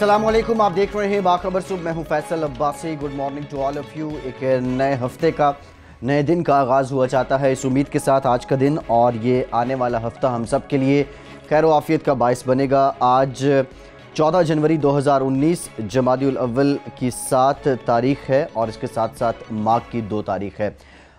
अस्सलाम वालेकुम, आप देख रहे हैं बाखबर सुबह। मैं हूं Faisal Abbasi. Good morning to all of you. एक नए हफ्ते का, नए दिन का आगाज़ हुआ चाहता है इस उम्मीद के साथ आज का दिन और ये आने वाला हफ्ता हम सब के लिए खैर आफियत का बायस बनेगा। आज 14 जनवरी 2019 जमादिउल अव्वल की 7 तारीख़ है और इसके साथ साथ माह की 2 तारीख़ है।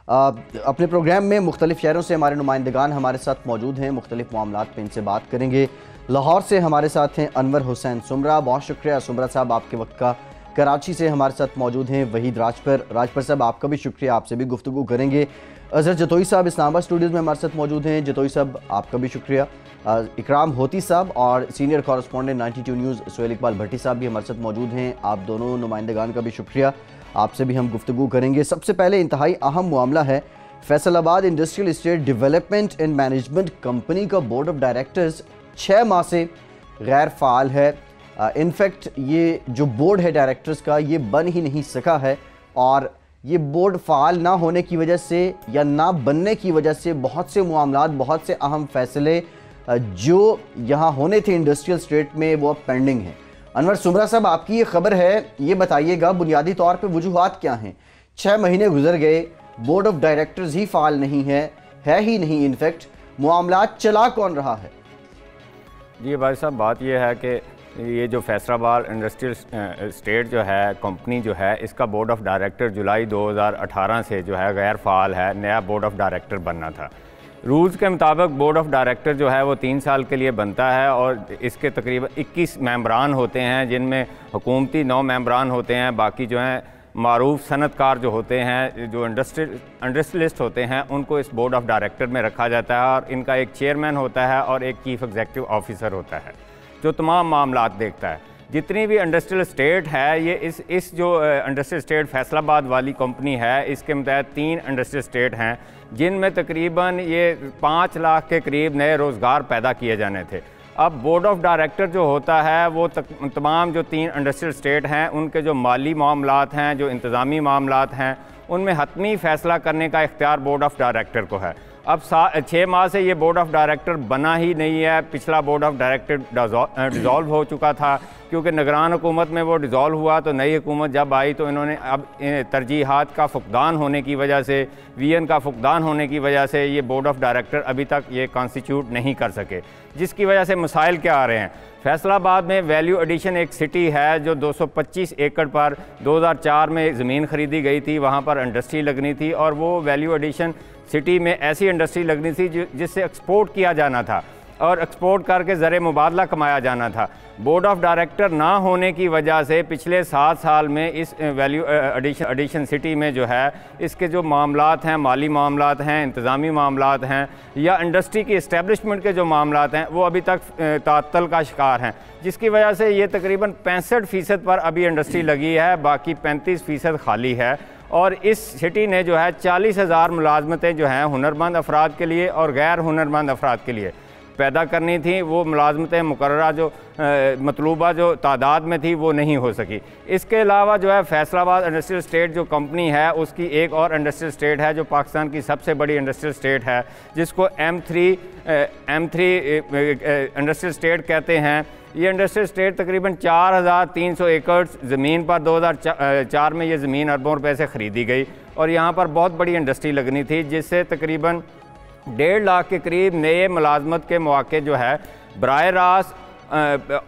अपने प्रोग्राम में मुख्तलिफ़ शहरों से हमारे नुमाइंदगान हमारे साथ मौजूद हैं। मुख्तलिफ़ मामलात पर इनसे बात करेंगे। लाहौर से हमारे साथ हैं अनवर हुसैन सुमरा, बहुत शुक्रिया सुमरा साहब आपके वक्त का। कराची से हमारे साथ मौजूद हैं वहीद राजपर साहब, आपका भी शुक्रिया, आपसे भी गुफ्तगू करेंगे। अजहर जतोई साहब इस्लामाबाद स्टूडियोज़ में हमारे साथ मौजूद हैं। जतोई साहब आपका भी शुक्रिया। इकराम होती साहब और senior correspondent 92 news Suhail Iqbal Bhatti साहब भी हमारे साथ मौजूद हैं। आप दोनों नुमाइंदगान का भी शुक्रिया, आपसे भी हम गुफ्तगू करेंगे। सबसे पहले इंतहाई अहम मामला है Faisalabad industrial estate development and management company का बोर्ड ऑफ डायरेक्टर्स 6 माह से गैर फ़ाल है। इनफैक्ट ये जो बोर्ड है डायरेक्टर्स का ये बन ही नहीं सका है और ये बोर्ड फ़ाल ना होने की वजह से या ना बनने की वजह से बहुत से मामलात, बहुत से अहम फैसले जो यहाँ होने थे इंडस्ट्रियल स्टेट में वो अब पेंडिंग हैं। अनवर सुमरा साहब आपकी ये खबर है, ये बताइएगा बुनियादी तौर पे वजूहात क्या हैं? 6 महीने गुजर गए, board of directors he fall नहीं है ही नहीं। इनफैक्ट मामलात चला कौन रहा है? जी भाई साहब, बात यह है कि ये जो फैसलाबाद इंडस्ट्रियल स्टेट जो है कंपनी जो है इसका बोर्ड ऑफ डायरेक्टर जुलाई 2018 से जो है गैर फ़ाल है। नया बोर्ड ऑफ डायरेक्टर बनना था। रूल्स के मुताबिक बोर्ड ऑफ डायरेक्टर जो है वो 3 साल के लिए बनता है और इसके तकरीबन 21 मेंबरान होते हैं, जिनमें हुकूमती 9 मेंबरान होते हैं। बाकी जो हैं मारूफ सनतकार जो होते हैं, जो इंडस्ट्रियलिस्ट होते हैं, उनको इस बोर्ड ऑफ डायरेक्टर में रखा जाता है और इनका एक चेयरमैन होता है और एक चीफ़ एग्जीक्यूटिव ऑफिसर होता है जो तमाम मामलात देखता है। जितनी भी इंडस्ट्रियल स्टेट है, ये इस जो इंडस्ट्रियल स्टेट फैसलाबाद वाली कंपनी है, इसके मुताबिक 3 इंडस्ट्रियल स्टेट हैं जिनमें तकरीबन ये 5 लाख के करीब नए रोज़गार पैदा किए जाने थे। अब बोर्ड ऑफ डायरेक्टर जो होता है वो तमाम जो 3 इंडस्ट्रियल स्टेट हैं उनके जो माली मामलात हैं, जो इंतज़ामी मामलात हैं, उनमें हतमी फ़ैसला करने का इख्तियार बोर्ड ऑफ डायरेक्टर को है। अब 6 माह से ये बोर्ड ऑफ डायरेक्टर बना ही नहीं है। पिछला बोर्ड ऑफ डायरेक्टर डिज़ोल्व हो चुका था क्योंकि निगरान हुकूमत में वो डिज़ोल्व हुआ तो नई हुकूमत जब आई तो इन्होंने अब तरजीहात का फुकदान होने की वजह से, वीएन का फुकदान होने की वजह से ये बोर्ड ऑफ डायरेक्टर अभी तक ये कॉन्स्टिट्यूट नहीं कर सके, जिसकी वजह से मसाइल क्या आ रहे हैं। फैसलाबाद में वैल्यू एडिशन एक सिटी है जो 225 एकड़ पर 2004 में ज़मीन ख़रीदी गई थी, वहाँ पर इंडस्ट्री लगनी थी और वो वैल्यू एडिशन सिटी में ऐसी इंडस्ट्री लगनी थी जिससे एक्सपोर्ट किया जाना था और एक्सपोर्ट करके ज़र मुबादला कमाया जाना था। बोर्ड ऑफ डायरेक्टर ना होने की वजह से पिछले 7 साल में इस वैल्यू एडिशन सिटी में जो है इसके जो मामलात हैं, माली मामलात हैं, इंतज़ामी मामलात हैं या इंडस्ट्री की इस्टेब्लिशमेंट के जो मामलात हैं वो अभी तक तातल का शिकार हैं, जिसकी वजह से ये तकरीबन 65% पर अभी इंडस्ट्री लगी है, बाकी 35% खाली है। और इस सिटी ने जो है 40,000 मुलाजमतें जो हैं हुनरमंद अफराद के लिए और गैर हुनरमंद अफराद के लिए पैदा करनी थी। वो मुलाजमतें मुकर्ररा जो मतलूबा जो तादाद में थी वो नहीं हो सकी। इसके अलावा जो है फैसलाबाद इंडस्ट्रियल स्टेट जो कंपनी है उसकी एक और इंडस्ट्रियल स्टेट है जो पाकिस्तान की सबसे बड़ी इंडस्ट्रियल स्टेट है, जिसको M3 इंडस्ट्रियल स्टेट कहते हैं। ये इंडस्ट्रियल स्टेट तकरीबन 4,300 एकड़ ज़मीन पर 2004 में ये ज़मीन अरबों रुपए से ख़रीदी गई और यहाँ पर बहुत बड़ी इंडस्ट्री लगनी थी, जिससे तकरीबन 1.5 लाख के करीब नए मुलाजमत के मौके जो है बराह रास्त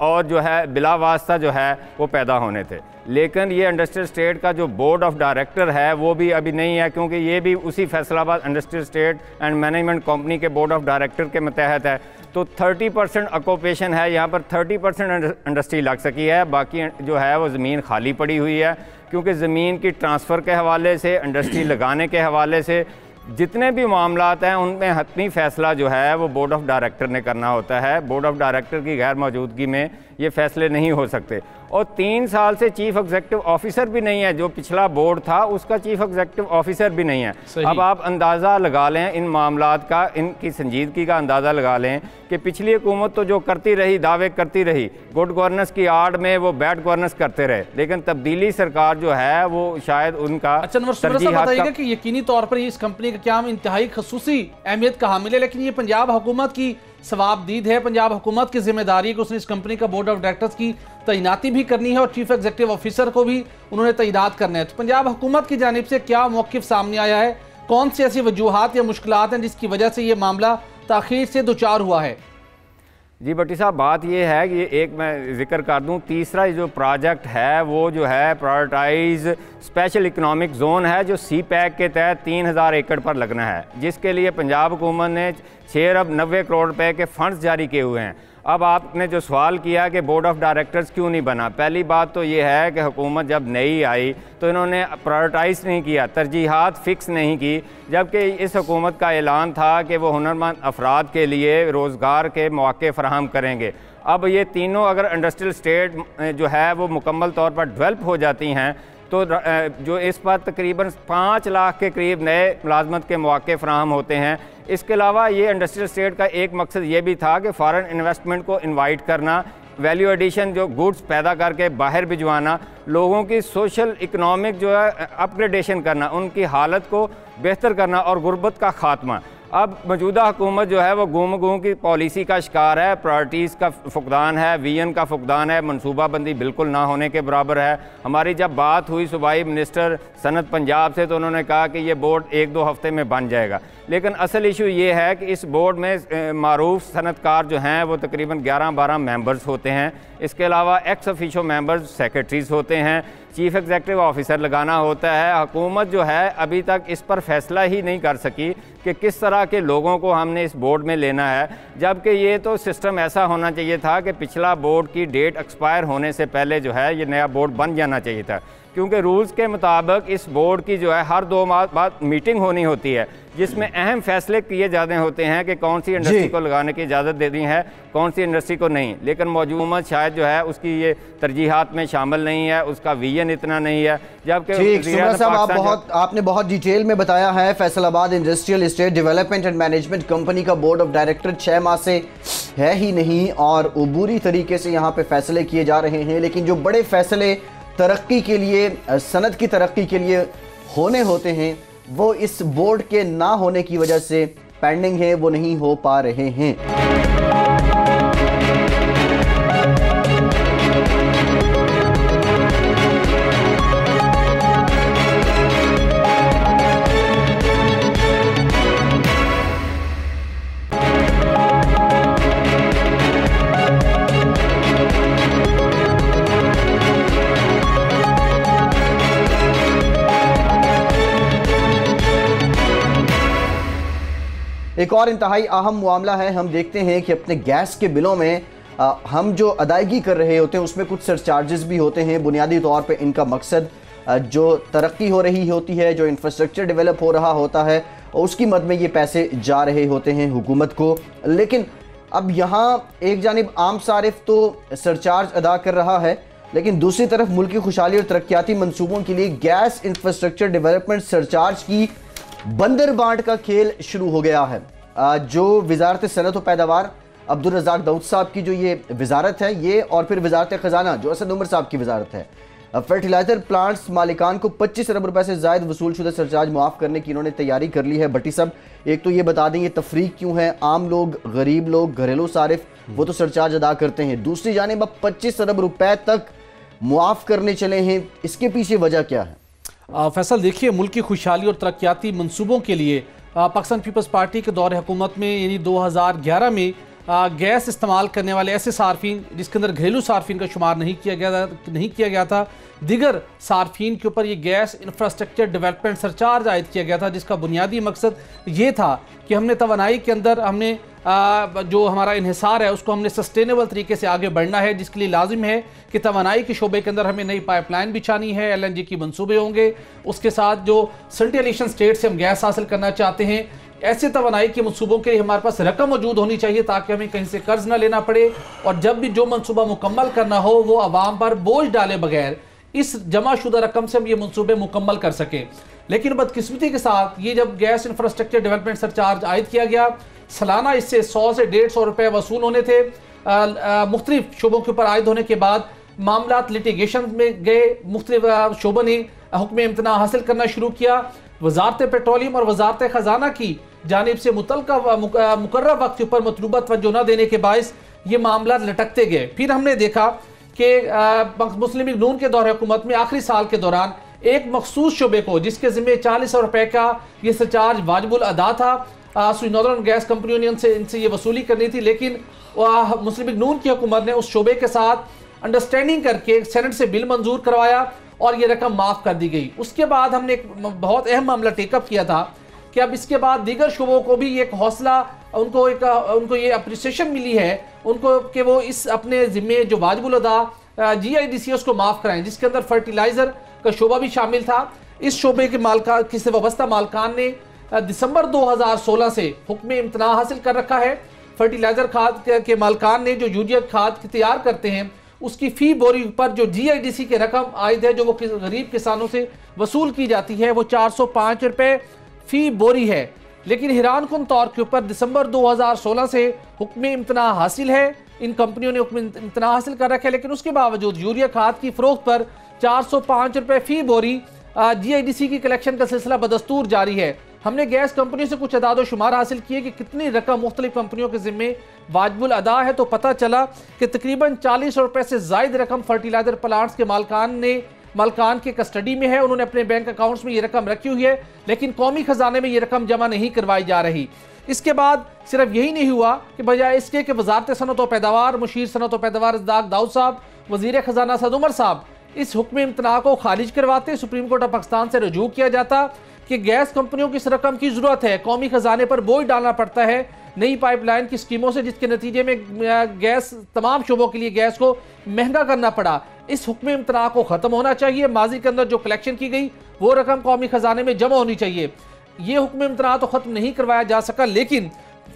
और जो है बिला वास्ता जो है वो पैदा होने थे। लेकिन ये इंडस्ट्रियल स्टेट का जो बोर्ड ऑफ डायरेक्टर है वो भी अभी नहीं है, क्योंकि ये भी उसी Faisalabad industrial state and management company के बोर्ड ऑफ डायरेक्टर के मतहत है। तो 30% ऑक्यूपेशन है, यहाँ पर 30% इंडस्ट्री लग सकी है, बाकी जो है वो ज़मीन खाली पड़ी हुई है, क्योंकि ज़मीन की ट्रांसफ़र के हवाले से, इंडस्ट्री लगाने के हवाले से जितने भी मामलात हैं उनमें हतमी फ़ैसला जो है वो बोर्ड ऑफ डायरेक्टर ने करना होता है। बोर्ड ऑफ डायरेक्टर की गैर मौजूदगी में ये फ़ैसले नहीं हो सकते और 3 साल से चीफ़ एग्जीक्यूटिव ऑफिसर भी नहीं है। जो पिछला बोर्ड था उसका चीफ़ एग्जीक्यूटिव ऑफिसर भी नहीं है। अब आप अंदाज़ा लगा लें इन मामलात का, इनकी संजीदगी का अंदाज़ा लगा लें कि पिछली हुकूमत तो जो करती रही, दावे करती रही, गुड गवर्नेंस की आड़ में वो बैड गवर्नेंस करते रहे, लेकिन तब्दीली सरकार जो है वो शायद उनका बताइएगा कि यकीनी तौर पर इस कंपनी का क्या इंतहाई खसूसी अहमियत का हामिल है, लेकिन ये पंजाब हुकूमत की सवाबदीद है। पंजाब हुकूमत की जिम्मेदारी है कि उसने इस कंपनी का बोर्ड ऑफ डायरेक्टर्स की तैनाती भी करनी है और चीफ एग्जीक्यूटिव ऑफिसर को भी उन्होंने तैनात करना है। तो पंजाब हुकूमत की जानिब से क्या मौक़िफ़ सामने आया है, कौन सी ऐसी वजूहात या मुश्किलात हैं जिसकी वजह से ये मामला ताख़ीर से दुचार हुआ है? जी भट्टी साहब, बात ये है कि एक मैं जिक्र कर दूं, तीसरा जो प्रोजेक्ट है वो जो है प्रायोरिटाइज स्पेशल इकोनॉमिक जोन है, जो सी पैक के तहत 3000 एकड़ पर लगना है, जिसके लिए पंजाब हुकूमत ने 6 अरब 90 करोड़ रुपए के फंड्स जारी किए हुए हैं। अब आपने जो सवाल किया कि बोर्ड ऑफ डायरेक्टर्स क्यों नहीं बना, पहली बात तो ये है कि हुकूमत जब नई आई तो इन्होंने प्रायोरिटाइज नहीं किया, तरजीहात फ़िक्स नहीं की, जबकि इस हुकूमत का ऐलान था कि वो हुनरमंद अफराद के लिए रोज़गार के मौके फराहम करेंगे। अब ये तीनों अगर इंडस्ट्रियल स्टेट जो है वो मुकम्मल तौर पर डेवलप हो जाती हैं तो जो इस पर तकरीबन 5 लाख के करीब नए मुलाजमत के मौके फराहम होते हैं। इसके अलावा ये इंडस्ट्रियल स्टेट का एक मकसद ये भी था कि फ़ॉरेन इन्वेस्टमेंट को इनवाइट करना, वैल्यू एडिशन जो गुड्स पैदा करके बाहर भिजवाना, लोगों की सोशल इकनॉमिक जो है अपग्रेडेशन करना, उनकी हालत को बेहतर करना और गुर्बत का खात्मा। अब मौजूदा हुकूमत जो है वो गुम की पॉलिसी का शिकार है, प्रायोरिटीज़ का फुकदान है, विजन का फुकदान है, मनसूबाबंदी बिल्कुल ना होने के बराबर है। हमारी जब बात हुई सूबाई मिनिस्टर सनत पंजाब से तो उन्होंने कहा कि ये बोर्ड 1-2 हफ्ते में बन जाएगा, लेकिन असल इशू ये है कि इस बोर्ड में मारूफ सनतकार जो हैं वो तकरीबन 11-12 मेंबर्स होते हैं। इसके अलावा एक्स ऑफिशियो मेंबर्स सेक्रेटरीज होते हैं, चीफ एग्जीक्यूटिव ऑफिसर लगाना होता है। हुकूमत जो है अभी तक इस पर फैसला ही नहीं कर सकी कि किस तरह के लोगों को हमने इस बोर्ड में लेना है, जबकि ये तो सिस्टम ऐसा होना चाहिए था कि पिछला बोर्ड की डेट एक्सपायर होने से पहले जो है ये नया बोर्ड बन जाना चाहिए था, क्योंकि रूल्स के मुताबिक इस बोर्ड की जो है हर 2 माह बाद मीटिंग होनी होती है, जिसमें अहम फैसले किए जाते होते हैं कि कौन सी इंडस्ट्री को लगाने की इजाज़त देनी है, कौन सी इंडस्ट्री को नहीं। लेकिन मौजूदा शायद जो है उसकी ये तरजीहात में शामिल नहीं है, उसका विजन इतना नहीं है। जबकि आपने बहुत डिटेल में बताया है। Faisalabad industrial state development and management company का बोर्ड ऑफ डायरेक्टर 6 माह से है ही नहीं और अबूरी तरीके से यहाँ पे फैसले किए जा रहे हैं, लेकिन जो बड़े फैसले तरक्की के लिए, सनत की तरक्की के लिए होने होते हैं, वो इस बोर्ड के ना होने की वजह से पेंडिंग है, वो नहीं हो पा रहे हैं। एक और इंतहाई अहम मामला है। हम देखते हैं कि अपने गैस के बिलों में हम जो अदायगी कर रहे होते हैं उसमें कुछ सरचार्जेस भी होते हैं। बुनियादी तौर पे इनका मकसद जो तरक्की हो रही होती है, जो इंफ्रास्ट्रक्चर डेवलप हो रहा होता है, उसकी मद में ये पैसे जा रहे होते हैं हुकूमत को। लेकिन अब यहाँ एक जानिब आम सारिफ तो सरचार्ज अदा कर रहा है, लेकिन दूसरी तरफ मुल्क की खुशहाली और तरक्याती मंसूबों के लिए गैस इंफ्रास्ट्रक्चर डेवलपमेंट सरचार्ज की बंदर बांट का खेल शुरू हो गया है। जो वजारत सनत व पैदावार अब्दुल रज़ाक दाऊद साहब की जो ये वजारत है, ये और फिर वजारत ख़जाना जो असद उमर साहब की वजारत है, फर्टिलाइजर प्लांट्स मालिकान को 25 अरब रुपए से ज़ायद वसूल शुदा सरचार्ज मुआफ़ करने की इन्होंने तैयारी कर ली है। भट्टी साहब, एक तो ये बता दें ये तफरीक क्यों है? आम लोग, गरीब लोग, घरेलू सारिफ वो तो सरचार्ज अदा करते हैं, दूसरी जानिब अब 25 अरब रुपए तक मुआफ़ करने चले हैं, इसके पीछे वजह क्या है? फैसल, देखिए, मुल्क की खुशहाली और तरक्याती मंसूबों के लिए पाकिस्तान पीपल्स पार्टी के दौर हुकूमत में यानी 2011 में गैस इस्तेमाल करने वाले ऐसे सार्फिन जिसके अंदर घरेलू सार्फिन का शुमार नहीं किया गया था, दिगर सार्फिन के ऊपर ये गैस इंफ्रास्ट्रक्चर डेवलपमेंट सरचार्ज आयद किया गया था, जिसका बुनियादी मकसद ये था कि हमने तवानाई के अंदर हमने जो हमारा इन्हिसार है उसको हमने सस्टेनेबल तरीके से आगे बढ़ना है, जिसके लिए लाजिम है कि तवानाई के शोबे के अंदर हमें नई पाइपलाइन बिछानी है, LNG की मंसूबे होंगे, उसके साथ जो सेंट्रल स्टेट से हम गैस हासिल करना चाहते हैं, ऐसे तवानाई के मंसूबों के लिए हमारे पास रकम मौजूद होनी चाहिए ताकि हमें कहीं से कर्ज ना लेना पड़े, और जब भी जो मंसूबा मुकम्मल करना हो वो आवाम पर बोझ डाले बगैर इस जमाशुदा रकम से हम ये मंसूबे मुकम्मल कर सकें। लेकिन बदकिस्मती के साथ ये जब गैस इंफ्रास्ट्रक्चर डेवलपमेंट सरचार्ज आयद किया गया, सालाना इससे 100 से 150 रुपये वसूल होने थे। मुख्तलिफ शोबों के ऊपर आयद होने के बाद मामलात लिटिगेशन में गए, मुख्तलिफ शोबों ने हुक्म इम्तना हासिल करना शुरू किया। वजारत पेट्रोलियम और वजारत ख़जाना की जानिब से मुकर्रर वक्त के ऊपर मतलूबा तवज्जो न देने के बायस ये मामला लटकते गए। फिर हमने देखा कि मुस्लिम लीग नून के दौर हुकूमत में आखिरी साल के दौरान एक मखसूस शुबे को, जिसके ज़िम्मे 40 रुपए का ये सरचार्ज वाजिबुल अदा था, नॉर्दर्न गैस कंपनियों ने इनसे ये वसूली करनी थी, लेकिन मुस्लिम लीग नून की हुकूमत ने उस शुबे के साथ अंडरस्टैंडिंग करके सेनेट से बिल मंजूर करवाया और ये रकम माफ़ कर दी गई। उसके बाद हमने एक बहुत अहम मामला टेकअप किया था कि अब इसके बाद दीगर शुबों को भी एक हौसला, उनको ये अप्रिसिएशन मिली है उनको कि वो इस अपने ज़िम्मे जो वाजिबुल अदा GIDC उसको माफ़ कराएं, जिसके अंदर फर्टिलाइज़र का शोबा भी शामिल था। इस शोबे के मालकान, किसी वाबस्ता मालकान ने दिसंबर 2016 से हुक्म इम्तना हासिल कर रखा है। फर्टिलाइज़र खाद के मालकान ने जो यूरिया खाद तैयार करते हैं उसकी फ़ी बोरी पर जो GIDC की रकम आयद है, जो वो गरीब किसानों से वसूल की जाती है, वो 405 रुपये फ़ी बोरी है। लेकिन हैरान कुन तौर के ऊपर दिसंबर 2016 से हुक्म इम्तना हासिल है, इन कंपनियों ने हुक्म इम्तना हासिल कर रखा है, लेकिन उसके बावजूद यूरिया खाद की फ़रोख्त पर 405 रुपये फ़ी बोरी GIDC की कलेक्शन का सिलसिला बदस्तूर जारी है। हमने गैस कंपनियों से कुछ अदाद शुमार हासिल किए कि कितनी रकम मुख्तलिफ कंपनियों के ज़िम्मे वाजिबुल अदा है, तो पता चला कि तकरीबन 40 रुपये से ज़ायद रकम फर्टिलाइज़र प्लांट्स के मालकान के कस्टडी में है। उन्होंने अपने बैंक अकाउंट्स में ये रकम रखी हुई है, लेकिन कौमी खजाने में ये रकम जमा नहीं करवाई जा रही। इसके बाद सिर्फ यही नहीं हुआ कि बजाय इसके कि वजारत सनअत व पैदावार, मुशीर सनअत व पैदावार रज़ाक दाऊद साहब, वज़ीर ख़जाना असद उमर साहब इस हुक्म इम्तना को खारिज करवाते, सुप्रीम कोर्ट ऑफ पाकिस्तान से रजू किया जाता कि गैस कंपनियों की इस रकम की ज़रूरत है, कौमी खजाने पर बोझ डालना पड़ता है नई पाइपलाइन की स्कीमों से, जिसके नतीजे में गैस तमाम शोबों के लिए गैस को महंगा करना पड़ा। इस हुक्म इम्तना को ख़त्म होना चाहिए। माजी के अंदर जो कलेक्शन की गई वो रकम कौमी खजाने में जमा होनी चाहिए। ये हुक्म इम्तना तो ख़त्म नहीं करवाया जा सका, लेकिन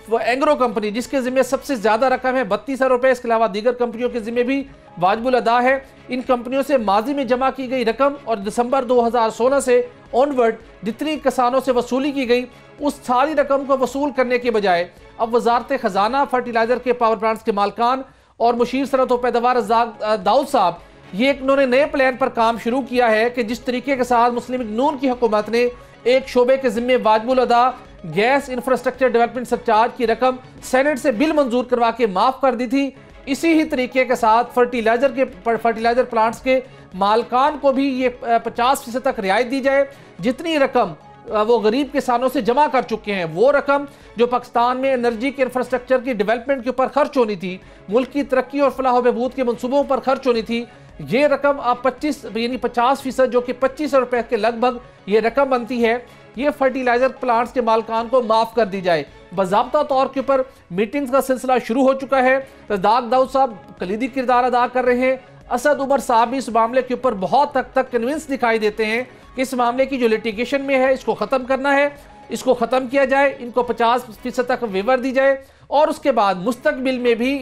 वो एंग्रो कंपनी जिसके ज़िम्मे सबसे ज़्यादा रकम है 32 रुपये, इसके अलावा दीगर कंपनियों के ज़िम्मे भी वाजिबुल अदा है। इन कंपनियों से माजी में जमा की गई रकम और दिसंबर 2016 से ऑनवर्ड जितनी किसानों से वसूली की गई उस सारी रकम को वसूल करने के बजाय अब वजारत ख़जाना, फर्टिलाइज़र के पावर प्लांट्स के मालकान और मुशीर सनअत व पैदावार रज़ाक दाऊद साहब ये इन्होंने नए प्लान पर काम शुरू किया है कि जिस तरीके के साथ मुस्लिम लीग नून की हुकूमत ने एक शोबे के ज़िम्मे वाजिबुल अदा गैस इंफ्रास्ट्रक्चर डेवलपमेंट सरचार्ज की रकम सेनेट से बिल मंजूर करवा के माफ़ कर दी थी, इसी ही तरीके के साथ फर्टिलाइज़र प्लांट्स के मालकान को भी ये 50% तक रियायत दी जाए। जितनी रकम वो गरीब किसानों से जमा कर चुके हैं, वो रकम जो पाकिस्तान में एनर्जी के इंफ्रास्ट्रक्चर की डेवलपमेंट के ऊपर खर्च होनी थी, मुल्क की तरक्की और फलाह बहबूद के मनसूबों पर खर्च होनी थी, ये रकम अब 50% जो कि 25 रुपये के लगभग ये रकम बनती है, ये फर्टिलाइज़र प्लांट्स के मालकान को माफ़ कर दी जाए। बाज़ाब्ता तौर के ऊपर मीटिंग्स का सिलसिला शुरू हो चुका है। रज़ाक दाऊद साहब कलीदी किरदार अदा कर रहे हैं। असद उमर साहब भी इस मामले के ऊपर बहुत हद तक कन्विंस दिखाई देते हैं कि इस मामले की जो लिटिगेशन में है इसको ख़त्म करना है, इसको ख़त्म किया जाए, इनको 50% तक वेवर दी जाए और उसके बाद मुस्तकबिल में भी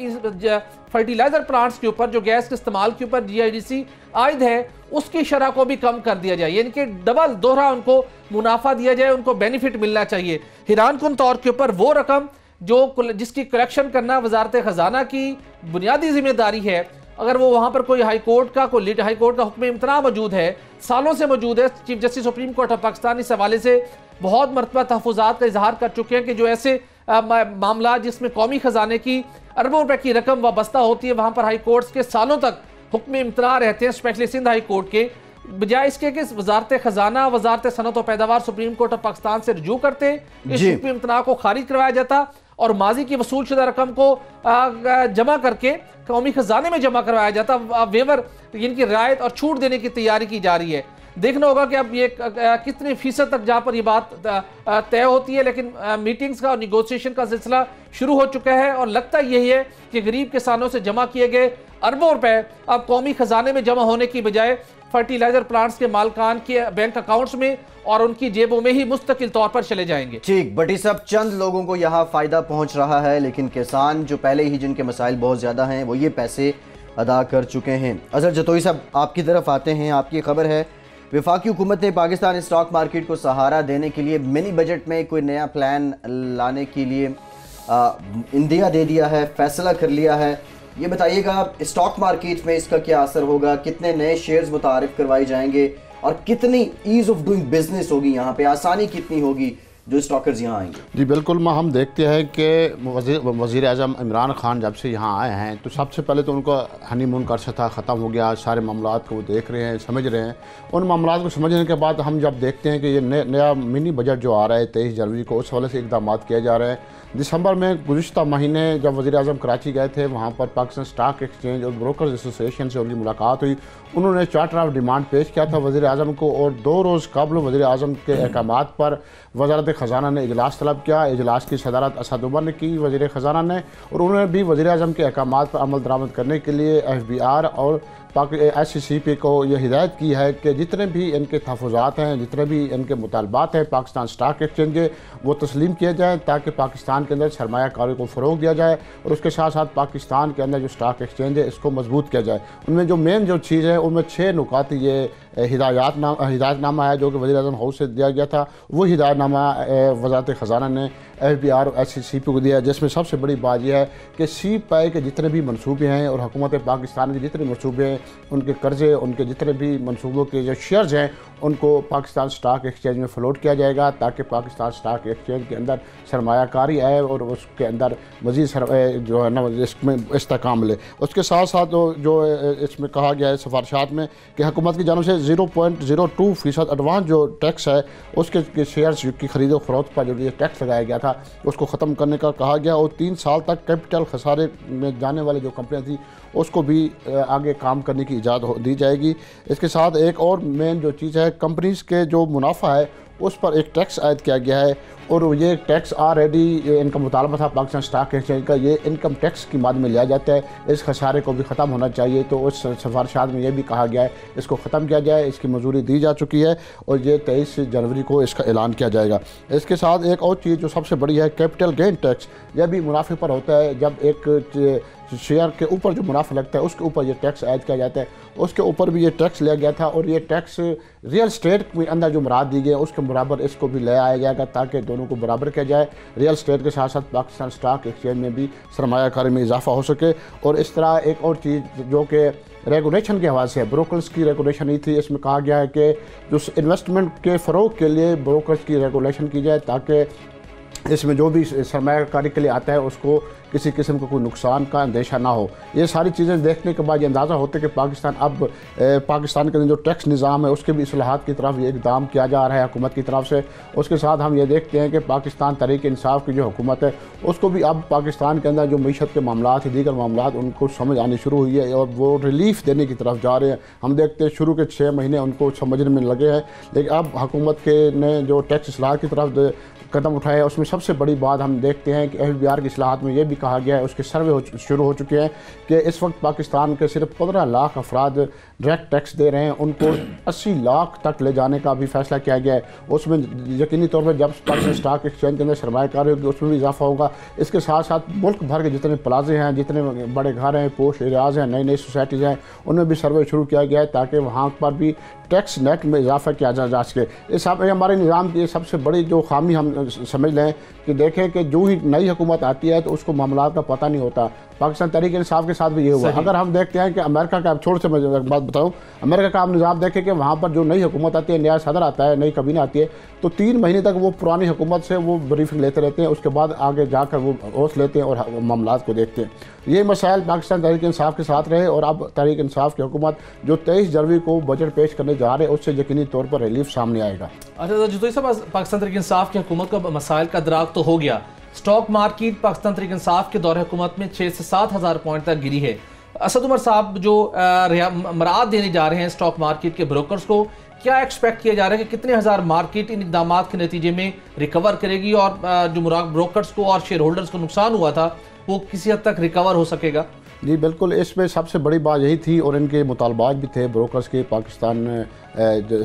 फर्टिलाइज़र प्लांट्स के ऊपर जो गैस के इस्तेमाल के ऊपर GIDC आयद है उसकी शरह को भी कम कर दिया जाए, यानी कि डबल दोहरा उनको मुनाफा दिया जाए, उनको बेनिफिट मिलना चाहिए। हैरान कुन तौर के ऊपर वो रकम जिसकी कलेक्शन करना वजारत ख़जाना की बुनियादी जिम्मेदारी है, अगर वो वहाँ पर कोई हाई कोर्ट का हुक्म इम्तना मौजूद है, सालों से मौजूद है, chief justice supreme court of Pakistan इस हवाले से बहुत मरतबा तहफ़्फ़ुज़ात का इजहार कर चुके हैं कि जो ऐसे मामला जिसमें कौमी ख़जाने की अरबों रुपए की रकम वाबस्ता होती है, वहाँ पर हाई कोर्ट्स के सालों तक हुक्म इम्तना रहते हैं, स्पेशली सिंध हाई कोर्ट के, बजाय इसके कि वजारत ख़जाना, वजारत सनअत व पैदावार सुप्रीम कोर्ट ऑफ पाकिस्तान से रजू करते, इस हुक्म इम्तना को खारिज करवाया जाता और माजी की वसूल शुदा रकम को जमा करके कौमी खजाने में जमा करवाया जाता। वेवर इनकी रियायत और छूट देने की तैयारी की जा रही है। देखना होगा कि अब ये कितने फीसद तक जहाँ पर ये बात तय होती है, लेकिन मीटिंग्स का और निगोशिएशन का सिलसिला शुरू हो चुका है और लगता यही है कि गरीब किसानों से जमा किए गए अरबों रुपए अब कौमी खजाने में जमा होने की बजाय फर्टिलाइजर प्लांट्स के मालकान के बैंक अकाउंट्स में और उनकी जेबों में ही मुस्तकिल तौर पर चले जाएंगे। ठीक, बट इस सब चंद लोगों को यहाँ फ़ायदा पहुँच रहा है, लेकिन किसान जो पहले ही जिनके मसाइल बहुत ज़्यादा हैं वो ये पैसे अदा कर चुके हैं। अजहर जतोई साहब आपकी तरफ आते हैं। आपकी खबर है वफाकी हुकूमत ने पाकिस्तान स्टॉक मार्केट को सहारा देने के लिए मिनी बजट में कोई नया प्लान लाने के लिए इंदिया दे दिया है, फैसला कर लिया है। ये बताइएगा स्टॉक मार्केट में इसका क्या असर होगा, कितने नए शेयर्स मुतारिफ करवाए जाएंगे और कितनी ईज़ ऑफ डूइंग बिजनेस होगी, यहाँ पे आसानी कितनी होगी, जो स्टॉकर्स यहाँ आएंगे? जी बिल्कुल, हम देखते हैं कि वज़ीर आज़म इमरान खान जब से यहाँ आए हैं तो सबसे पहले तो उनका हनीमून का अर्सा था, ख़त्म हो गया। सारे मामलात को वो देख रहे हैं, समझ रहे हैं। उन मामलात को समझने के बाद हम जब देखते हैं कि ये नया मिनी बजट जो आ रहा है 23 जनवरी को, उस हवाले से इक़दाम किए जा रहे हैं। दिसंबर में गुज़िश्ता महीने जब वज़ीर आज़म कराची गए थे, वहाँ पर पाकिस्तान स्टॉक एक्सचेंज और ब्रोकर्स एसोसिएशन से उनकी मुलाकात हुई। उन्होंने चार्टर ऑफ डिमांड पेश किया था वज़ीर आज़म को, और 2 रोज़ कबल वज़ीर आज़म के अहकामात पर वज़ारत ख़जाना ने इजलास तलब किया। इजलास की सदारत असद उमर ने की, वज़ीर ख़जाना ने, और उन्होंने भी वज़ीर आज़म के अहकामात पर अमल दरामद करने के लिए FBR और SCCP को यह हिदायत की है कि जितने भी इनके तहफ़्फ़ुज़ात हैं, जितने भी इनके मुतालबात हैं पाकिस्तान स्टॉक एक्सचेंज के, वो तस्लीम किए जाएँ ताकि पाकिस्तान के अंदर सरमायाकारी को फ़रोग़ दिया जाए और उसके साथ साथ पाकिस्तान के अंदर जो स्टॉक एक्सचेंज है इसको मजबूत किया जाए। उनमें जो मेन जो चीज़ है उनमें 6 नुकात ये हिदायतनामा है जो कि वज़ीर-ए-आज़म हाउस से दिया गया था। वो हिदायतनामा वज़ारत ख़जाना ने FBR और SCCP को दिया, जिसमें सबसे बड़ी बात यह है कि CPI के जितने भी मनसूबे हैं और हुकूमत पाकिस्तान के जितने मनसूबे हैं, उनके कर्ज़े, उनके जितने भी मनसूबों के जो शेयर्स हैं उनको पाकिस्तान स्टॉक एक्सचेंज में फ़्लोट किया जाएगा ताकि पाकिस्तान स्टॉक एक्सचेंज के अंदर सरमायाकारी आए और उसके अंदर मज़ीद जो है ना इसमें इस्तेहकाम मिले। उसके साथ साथ जो इसमें कहा गया है सिफारिशात में कि हुकूमत की जानब से 0.02% एडवांस जो टैक्स है उसके शेयर्स की खरीदो फरोख्त पर जो ये टैक्स लगाया गया था उसको ख़त्म करने का कहा गया, और 3 साल तक कैपिटल खसारे में जाने वाली जो कंपनियाँ थी उसको भी आगे काम करने की इजाज़त दी जाएगी। इसके साथ एक और मेन जो चीज़ है, कंपनीज़ के जो मुनाफा है उस पर एक टैक्स आयद किया गया है, और ये टैक्स ऑलरेडी इनका मुतालबा था पाकिस्तान स्टॉक एक्सचेंज का, ये इनकम टैक्स की माद में लिया जाता है। इस खसारे को भी ख़त्म होना चाहिए, तो उस सिफारिशात में ये भी कहा गया है इसको ख़त्म किया जाए। इसकी मंजूरी दी जा चुकी है और ये 23 जनवरी को इसका ऐलान किया जाएगा। इसके साथ एक और चीज़ जो सबसे बड़ी है, कैपिटल गेन टैक्स, यह भी मुनाफे पर होता है। जब एक शेयर के ऊपर जो मुनाफा लगता है उसके ऊपर ये टैक्स ऐड किया जाता है, उसके ऊपर भी ये टैक्स लिया गया था, और ये टैक्स रियल स्टेट के अंदर जो मुराद दी गई है उसके बराबर इसको भी ले आया जाएगा ताकि दोनों को बराबर किया जाए। रियल स्टेट के साथ साथ पाकिस्तान स्टॉक एक्सचेंज में भी सरमायाकारी में इजाफा हो सके। और इस तरह एक और चीज़ जो कि रेगुलेशन के हवाले से ब्रोकर्स की रेगुलेशन नहीं थी, इसमें कहा गया है कि जो इन्वेस्टमेंट के फ़रोग के लिए ब्रोकर्स की रेगुलेशन की जाए ताकि इसमें जो भी सरमायाकारी के लिए आता है उसको किसी किस्म का कोई नुकसान का अंदेशा ना हो। ये सारी चीज़ें देखने के बाद ये अंदाज़ा होता है कि पाकिस्तान अब पाकिस्तान के जो टैक्स निज़ाम है उसके भी इस्लाहात की तरफ ये इक़दाम किया जा रहा है हुकूमत की तरफ से। उसके साथ हम ये देखते हैं कि पाकिस्तान तहरीक इंसाफ की जो हुकूमत है उसको भी अब पाकिस्तान के अंदर जो मीशत के मामलात है, दीगर मामलात, उनको समझ आनी शुरू हुई है और वो रिलीफ देने की तरफ जा रहे हैं। हम देखते हैं शुरू के 6 महीने उनको समझने में लगे हैं, लेकिन अब हुकूमत के ने जो टैक्स इस्लाहात की तरफ कदम उठाया उसमें सबसे बड़ी बात हम देखते हैं कि FBR की इस्लाहात में ये भी कहा गया है, उसके सर्वे शुरू हो चुके हैं कि इस वक्त पाकिस्तान के सिर्फ 15 लाख अफराद डायरेक्ट टैक्स दे रहे हैं, उनको 80 लाख तक ले जाने का भी फैसला किया गया है। उसमें यकीनी तौर पर जब पाकिस्तान स्टॉक एक्सचेंज के अंदर सरमायाकारी होगी उसमें भी इजाफा होगा। इसके साथ साथ मुल्क भर के जितने प्लाजे हैं, जितने बड़े घर हैं, पोश एरियाज़ हैं, नई नई सोसाइटीज़ हैं, उनमें भी सर्वे शुरू किया गया है ताकि वहाँ पर भी टैक्स नेट में इजाफा किया जा सके। इस हमारे निज़ाम की सबसे बड़ी जो खामी हम समझ लें कि देखें कि जो ही नई हुकूमत आती है तो उसको मामलात का पता नहीं होता। पाकिस्तान तहरीक इंसाफ के साथ भी ये हुआ। अगर हम देखते हैं कि अमेरिका का, छोड़ से मैं एक बात बताऊं, अमेरिका का आप निज़ाम देखें कि वहाँ पर जो नई हुकूमत आती है, नया सदर आता है, नई कबीना आती है, तो 3 महीने तक वो पुरानी हुकूमत से वो ब्रीफिंग लेते रहते हैं, उसके बाद आगे जाकर वो ओस लेते हैं और मामलात को देखते हैं। ये मसाइल पाकिस्तान तहरीक इंसाफ के साथ रहे और अब तहरीक इंसाफ की हुकूमत जो 23 जनवरी को बजट पेश करने जा रहे हैं उससे यकीनी तौर पर रिलीफ सामने आएगा। अच्छा जुतोई साहब, पाकिस्तान तहरीक इंसाफ की हुकूमत का मसाइल का दराक तो हो गया। स्टॉक मार्केट पाकिस्तान तहरीक इंसाफ के दौरे हुकूमत में 6 से 7 हज़ार पॉइंट तक गिरी है। असद उमर साहब जो मराद देने जा रहे हैं स्टॉक मार्केट के ब्रोकर्स को, क्या एक्सपेक्ट किया जा रहा है कि कितने हज़ार मार्केट इन इक़दाम के नतीजे में रिकवर करेगी और जो ब्रोकर्स को और शेयर होल्डर्स को नुकसान हुआ था वो किसी हद तक रिकवर हो सकेगा? जी बिल्कुल, इसमें सबसे बड़ी बात यही थी और इनके मुतालबात भी थे ब्रोकर्स के पाकिस्तान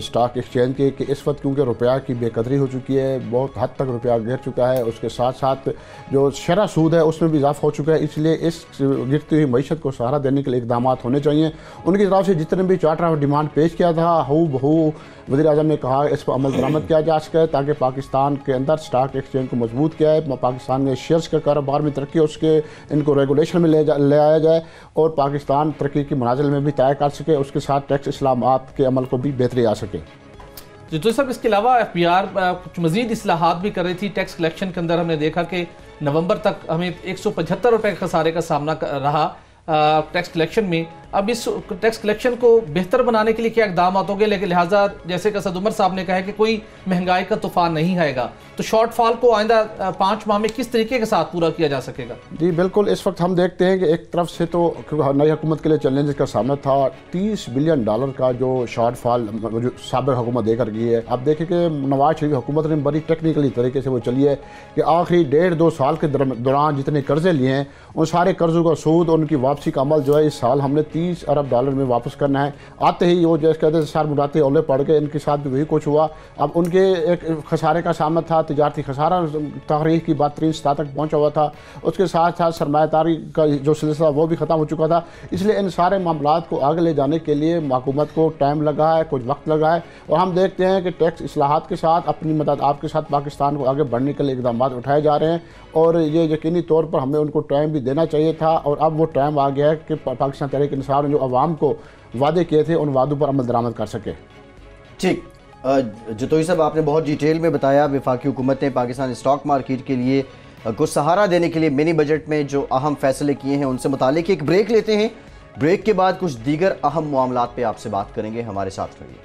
स्टॉक एक्सचेंज के कि इस वक्त क्योंकि रुपया की बेकदरी हो चुकी है, बहुत हद तक रुपया गिर चुका है, उसके साथ साथ जो शरह सूद है उसमें भी इजाफा हो चुका है, इसलिए इस गिरती हुई मईशत को सहारा देने के लिए इक़दाम होने चाहिए। उनकी तरफ से जितने भी चार्टर ऑफ डिमांड पेश किया था हू बहू वज़ीर-ए-आज़म ने कहा इस पर अमल दरामद किया जा सके ताकि पाकिस्तान के अंदर स्टॉक एक्सचेंज को मजबूत किया है, पाकिस्तान में शेयर्स के कारोबार में तरक्की हो सके, इनको रेगुलेशन में ले आया जाए और पाकिस्तान तरक्की की मनाजिल में भी तय कर सके, उसके साथ टैक्स इस्लामात के अमल को भी बेहतरी आ सके। तो साहब इसके अलावा FBR कुछ मजीद इस्लाहात भी कर रही थी टैक्स कलेक्शन के अंदर। हमने देखा कि नवंबर तक हमें 175 रुपये के खसारे का सामना रहा टैक्स कलेक्शन में। अब इस टैक्स कलेक्शन को बेहतर बनाने के लिए क्या इकदाम होंगे, लेकिन लिहाजा जैसे कि असद उमर साहब ने कहा है कि कोई महंगाई का तूफान नहीं आएगा, तो शॉर्टफॉल को आइंदा 5 माह में किस तरीके के साथ पूरा किया जा सकेगा? जी बिल्कुल, इस वक्त हम देखते हैं कि एक तरफ से तो नई हुकूमत के लिए चैलेंज का सामना था, $30 बिलियन का जो शॉर्टफॉल जो साबिक हुकूमत देकर गई है। अब देखें कि नवाज शरीफ हुकूमत ने बड़ी टेक्निकली तरीके से वो चली है कि आखिरी 1.5-2 साल के दौरान जितने कर्जे लिए हैं उन सारे कर्जों का सूद और उनकी वापसी का अमल जो है इस साल हमने $30 अरब में वापस करना है। आते ही वो जैसे कहते हैं सर मुराते ओले पड़ गए, इनके साथ भी वही कुछ हुआ। अब उनके एक खसारे का सामना था, तिजारती खसारा तहरीक की बदतरीन सतह तक पहुँचा हुआ था, उसके साथ साथ सरमायादारी का जो सिलसिला वो भी ख़त्म हो चुका था। इसलिए इन सारे मामलात को आगे ले जाने के लिए हुकूमत को टाइम लगा है, कुछ वक्त लगा है, और हम देखते हैं कि टैक्स इस्लाहात के साथ अपनी मदद आपके साथ पाकिस्तान को आगे बढ़ने के लिए इकदाम उठाए जा रहे हैं, और ये यकीनी तौर पर हमें उनको टाइम भी देना चाहिए था। और अब वो टाइम आ गया है कि पाकिस्तान तहरीक इंसाफ ने जो अवाम को वादे किए थे उन वादों पर अमल दरामद कर सके। ठीक, जतोई साहब आपने बहुत डिटेल में बताया वफाकी हुकूमत ने पाकिस्तान स्टॉक मार्केट के लिए कुछ सहारा देने के लिए मिनी बजट में जो अहम फैसले किए हैं उनसे मुतालिक एक ब्रेक लेते हैं। ब्रेक के बाद कुछ दीगर अहम मामलात पे आपसे बात करेंगे, हमारे साथ रहिए।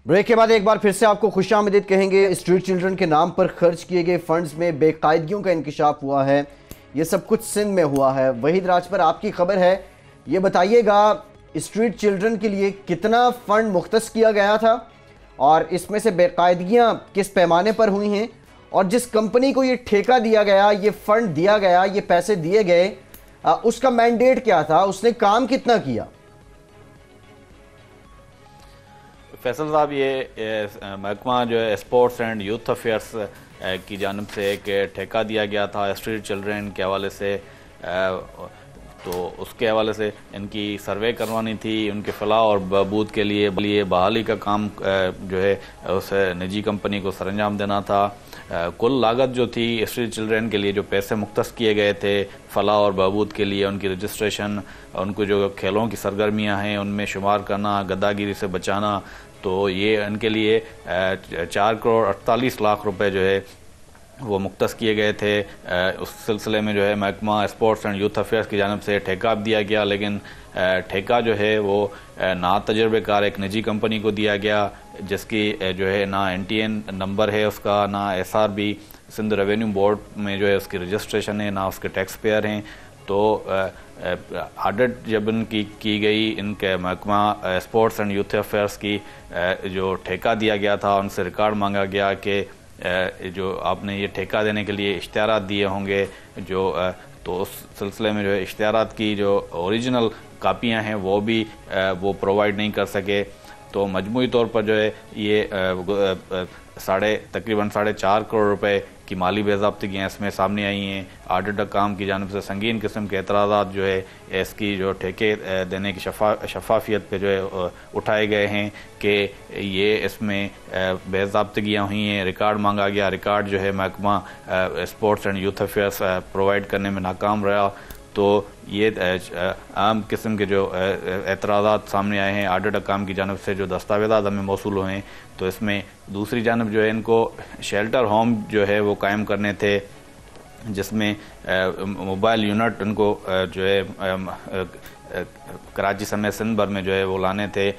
ब्रेक के बाद एक बार फिर से आपको खुशामदीद कहेंगे। स्ट्रीट चिल्ड्रन के नाम पर खर्च किए गए फंड्स में बेकायदगियों का इंकशाफ हुआ है। ये सब कुछ सिंध में हुआ है। वहीद राजपर आपकी खबर है, ये बताइएगा स्ट्रीट चिल्ड्रन के लिए कितना फंड मुख्तस किया गया था और इसमें से बेकायदगियां किस पैमाने पर हुई हैं, और जिस कंपनी को ये ठेका दिया गया, ये फंड दिया गया, ये पैसे दिए गए, उसका मैंडेट क्या था, उसने काम कितना किया? फैसल साहब, ये महकमा जो है स्पोर्ट्स एंड यूथ अफेयर्स की जानिब से एक ठेका दिया गया था स्ट्रीट चिल्ड्रन के हवाले से, तो उसके हवाले से इनकी सर्वे करवानी थी, उनके फलाह और बहबूद के लिए बहाली का काम जो है उस निजी कंपनी को सरंजाम देना था। कुल लागत जो थी स्ट्रीट चिल्ड्रन के लिए जो पैसे मुख्तस किए गए थे फलाह और बहबूद के लिए, उनकी रजिस्ट्रेशन, उनको जो खेलों की सरगर्मियां हैं उनमें शुमार करना, गद्दागिरी से बचाना, तो ये इनके लिए 4,48,00,000 रुपए जो है वो मुख्तस किए गए थे। उस सिलसिले में जो है महकमा स्पोर्ट्स एंड यूथ अफेयर्स की जानिब से ठेका दिया गया, लेकिन ठेका जो है वो ना तजर्बेकार एक निजी कंपनी को दिया गया जिसकी जो है ना NTN नंबर है उसका, ना SRB सिंध रेवेन्यू बोर्ड में जो है उसकी रजिस्ट्रेशन है, ना उसके टैक्स पेयर हैं। तो ऑडिट जब इनकी की गई, इनके महकमा स्पोर्ट्स एंड यूथ अफेयर्स की जो ठेका दिया गया था उनसे रिकॉर्ड मांगा गया कि जो आपने ये ठेका देने के लिए इश्तिहारात दिए होंगे जो तो उस सिलसिले में जो है इश्तिहारात की जो ओरिजिनल कापियां हैं वो भी वो प्रोवाइड नहीं कर सके। तो मजमूई तौर पर जो है ये तकरीबन 4.5 करोड़ रुपए की माली बेज़ाब्तियाँ इसमें सामने आई हैं। ऑडिट काम की जानिब से संगीन किस्म के एतराज़ात जो है इसकी जो ठेके देने की शफाफियत पे जो है उठाए गए हैं कि ये इसमें बेज़ाब्तियाँ हुई हैं, रिकॉर्ड मांगा गया, रिकॉर्ड जो है महकमा sports and youth affairs provide करने में नाकाम रहा। तो ये आम किस्म के जो एतराज़ात सामने आए हैं ऑडिट काम की जानिब से, जो दस्तावेज़ात हमें मौसूल हुए हैं, तो इसमें दूसरी जानिब जो है इनको शेल्टर होम जो है वो कायम करने थे जिसमें मोबाइल यूनिट उनको जो है कराची समेत सिंध भर में जो है वो लाने थे।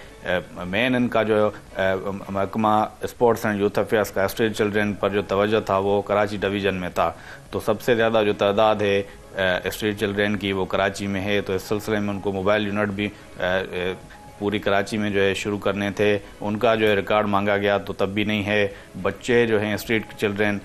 मेन इनका जो महकमा स्पोर्ट्स एंड यूथ अफेयर्स का स्ट्रीट चिल्ड्रन पर जो तवज्जो था वो कराची डिवीज़न में था। तो सबसे ज़्यादा जो तादाद है स्ट्रीट चिल्ड्रन की वो कराची में है। तो इस सिलसिले में उनको मोबाइल यूनिट भी पूरी कराची में जो है शुरू करने थे। उनका जो है रिकॉर्ड मांगा गया तो तब भी नहीं है। बच्चे जो हैं स्ट्रीट चिल्ड्रन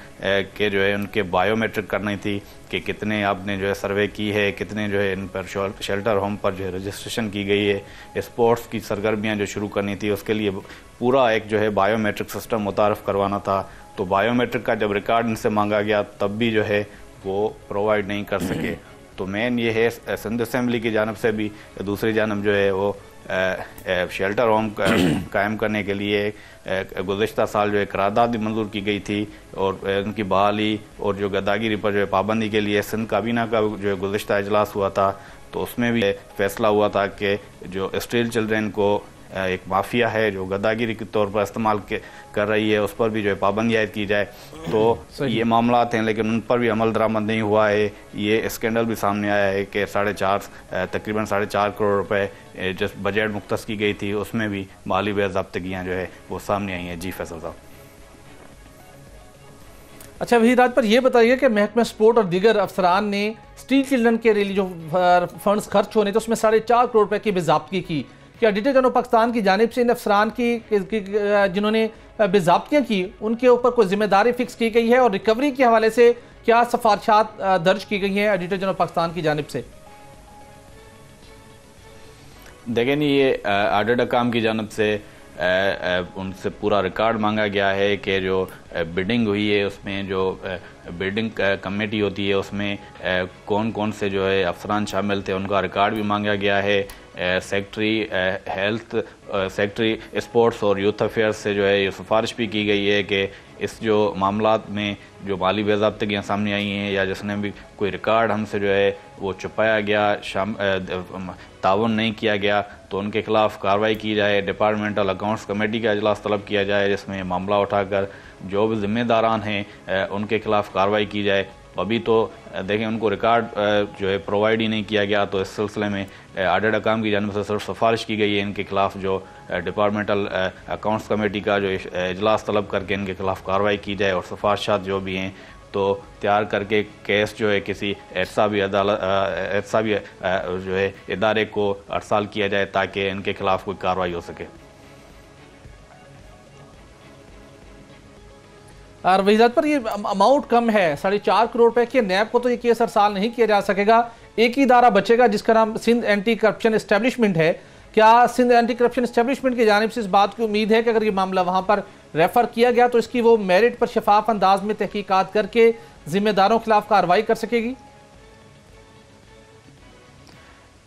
के जो है उनके बायोमेट्रिक करनी थी कि कितने आपने जो है सर्वे की है, कितने जो है इन पर शेल्टर होम पर जो है रजिस्ट्रेशन की गई है, स्पोर्ट्स की सरगर्मियाँ जो शुरू करनी थी उसके लिए पूरा एक जो है बायोमेट्रिक सिस्टम मुतारफ़ करवाना था। तो बायोमेट्रिक का जब रिकॉर्ड इनसे मांगा गया तब भी जो है वो प्रोवाइड नहीं कर सके। तो मेन ये है सिंध असम्बली की जानब से भी, दूसरी जानब जो है वो शेल्टर होम कायम करने के लिए गुज़श्ता साल जो है करारदाद भी मंजूर की गई थी और उनकी बहाली और जो गद्दागिरी पर जो है पाबंदी के लिए सिंध काबीना का जो है गुज़श्ता इजलास हुआ था, तो उसमें भी फैसला हुआ था कि जो स्ट्रीट चिल्ड्रेन को एक माफिया है जो गद्दागिरी के तौर पर इस्तेमाल कर रही है, उस पर भी जो है पाबंदी आयद की जाए। तो ये मामला हैं, लेकिन उन पर भी अमल दरामद नहीं हुआ है। ये स्कैंडल भी सामने आया है कि तकरीबन 4.5 करोड़ रुपए जिस बजट मुख्तस की गई थी उसमें भी माली बेज़ाब्तगियाँ जो है वो सामने आई हैं। जी फैसल साहब। अच्छा वही राज पर यह बताइए कि महकमा स्पोर्ट और दीगर अफसरान ने स्ट्रीट चिल्ड्रन के लिए जो फंड्स खर्च होने थे उसमें 4.5 करोड़ रुपए की बेज़ाब्तगी की। क्या ऑडिटर जनरल पाकिस्तान की जानिब से इन अफसरान की जिन्होंने बेज़ाब्तियाँ की उनके ऊपर कोई जिम्मेदारी फिक्स की गई है और रिकवरी के हवाले से क्या सिफारिशात दर्ज की गई हैं ऑडिटर जनरल पाकिस्तान की जानिब से? देखें नहीं, ये ऑडिटर काम की जानिब से उनसे पूरा रिकॉर्ड मांगा गया है कि जो बिडिंग हुई है उसमें जो बिल्डिंग कमेटी होती है उसमें कौन कौन से जो है अफसरान शामिल थे उनका रिकॉर्ड भी मांगा गया है। सेक्रेटरी हेल्थ, सेक्रेटरी स्पोर्ट्स और यूथ अफेयर्स से जो है ये सिफारिश भी की गई है कि इस जो मामलात में जो माली बेज़ाब्तगियाँ सामने आई हैं या जिसने भी कोई रिकॉर्ड हमसे जो है वो छुपाया गया, ताउन नहीं किया गया, तो उनके खिलाफ कार्रवाई की जाए। डिपार्टमेंटल अकाउंट्स कमेटी का इजलास तलब किया जाए जिसमें मामला उठाकर जो भी जिम्मेदारान हैं उनके खिलाफ कार्रवाई की जाए। अभी तो देखें उनको रिकॉर्ड जो है प्रोवाइड ही नहीं किया गया, तो इस सिलसिले में ऑडिट काम की जानिब से सिर्फ सिफारिश की गई है इनके खिलाफ जो डिपार्टमेंटल अकाउंट्स कमेटी का जो इजलास तलब करके इनके खिलाफ कार्रवाई की जाए और सिफारिशात जो भी हैं तो तैयार करके केस जो है किसी एहतसाबी अदालत एहतसाबी जो है इदारे को अरसाल किया जाए ताकि इनके खिलाफ कोई कार्रवाई हो सके। और वहीदात पर ये अमाउंट कम है, 4.5 करोड़ रुपए के। नैब को तो ये केस अरसाल नहीं किया जा सकेगा, एक ही इदारा बचेगा जिसका नाम सिंध एंटी करप्शन एस्टेब्लिशमेंट है। क्या सिंध एंटी करप्शन एस्टेब्लिशमेंट की जानिब से इस बात की उम्मीद है कि अगर ये मामला वहां पर रेफर किया गया तो इसकी वो मेरिट पर शफाफ अंदाज में तहकीकात करके जिम्मेदारों के खिलाफ कार्रवाई कर सकेगी?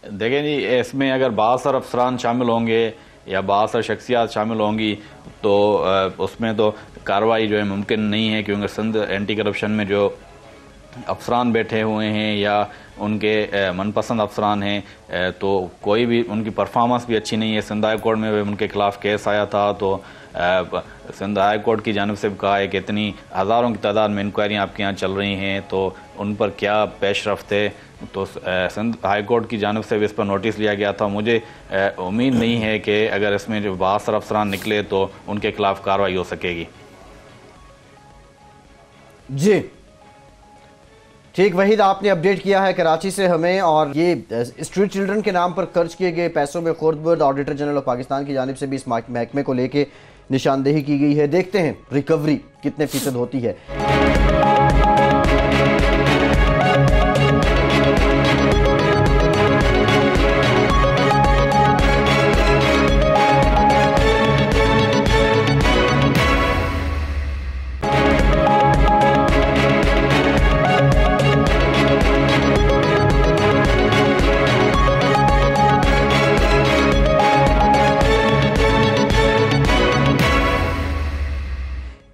देखें जी, इसमें अगर बासर अफसरान शामिल होंगे या बासर शख्सियात शामिल होंगी तो उसमें तो कार्रवाई जो है मुमकिन नहीं है, क्योंकि सिंध एंटी करप्शन में जो अफसरान बैठे हुए हैं या उनके मनपसंद अफसरान हैं तो कोई भी उनकी परफॉर्मेंस भी अच्छी नहीं है। सिंध हाई कोर्ट में उनके खिलाफ केस आया था तो सिंध हाई कोर्ट की जानिब से कहा है कि इतनी हज़ारों की तादाद में इंक्वायरियाँ आपके यहाँ चल रही हैं तो उन पर क्या पेश रफ्त है। तो सिंध हाई कोर्ट की जानिब से भी इस पर नोटिस लिया गया था। मुझे उम्मीद नहीं है कि अगर इसमें जो बासर अफसरान निकले तो उनके खिलाफ कार्रवाई हो सकेगी। जी ठीक, वहीद आपने अपडेट किया है कराची से हमें, और ये स्ट्रीट चिल्ड्रन के नाम पर खर्च किए गए पैसों में Khurd auditor general of Pakistan की जानिब से भी इस महकमे को लेके निशानदेही की गई है। देखते हैं रिकवरी कितने फीसद होती है।